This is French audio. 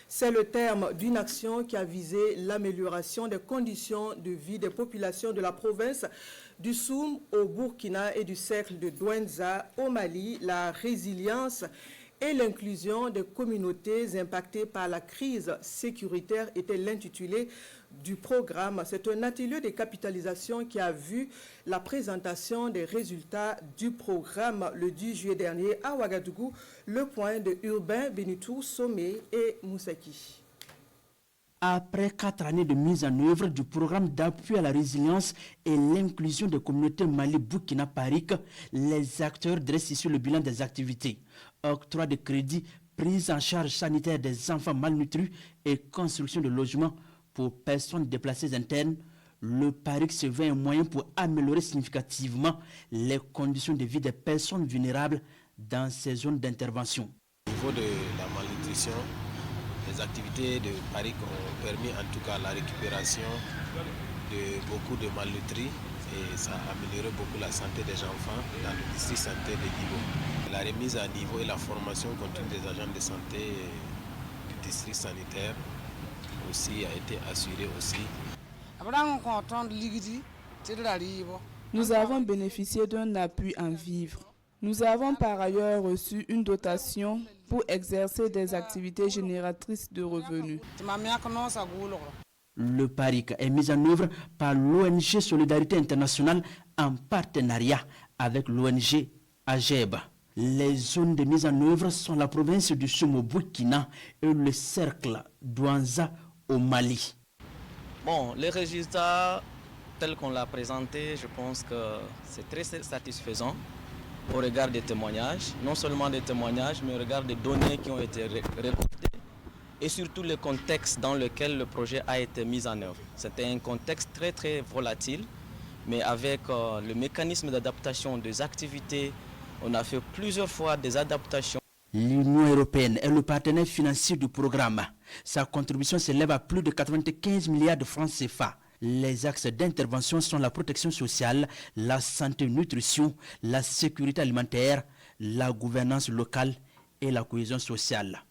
C'est le terme d'une action qui a visé l'amélioration des conditions de vie des populations de la province du Soum au Burkina et du cercle de Douentza au Mali, la résilience et l'inclusion des communautés impactées par la crise sécuritaire était l'intitulé du programme. C'est un atelier de capitalisation qui a vu la présentation des résultats du programme le 10 juillet dernier à Ouagadougou, le point de Urbain Benitou, Sommet et Moussaki. Après 4 années de mise en œuvre du programme d'appui à la résilience et l'inclusion des communautés Mali-Burkina-Parik, les acteurs dressent ici le bilan des activités. Octroi de crédits, prise en charge sanitaire des enfants malnutris et construction de logements pour personnes déplacées internes. Le Parik se veut un moyen pour améliorer significativement les conditions de vie des personnes vulnérables dans ces zones d'intervention. Au niveau de la malnutrition, les activités de Parik ont permis en tout cas la récupération de beaucoup de malnutris et ça a amélioré beaucoup la santé des enfants dans le district sanitaire de Niveau. La remise à niveau et la formation continue des agents de santé du district sanitaire aussi a été assurée aussi. Nous avons bénéficié d'un appui en vivres. Nous avons par ailleurs reçu une dotation pour exercer des activités génératrices de revenus. Le Parik est mis en œuvre par l'ONG Solidarité Internationale en partenariat avec l'ONG AGEB. Les zones de mise en œuvre sont la province du Soum au Burkina et le cercle d'Ouentza au Mali. Bon, les résultats tels qu'on l'a présenté, je pense que c'est très satisfaisant au regard des témoignages, non seulement des témoignages, mais au regard des données qui ont été récoltées et surtout le contexte dans lequel le projet a été mis en œuvre. C'était un contexte très volatile, mais avec le mécanisme d'adaptation des activités, on a fait plusieurs fois des adaptations. L'Union européenne est le partenaire financier du programme. Sa contribution s'élève à plus de 95 milliards de francs CFA. Les axes d'intervention sont la protection sociale, la santé et nutrition, la sécurité alimentaire, la gouvernance locale et la cohésion sociale.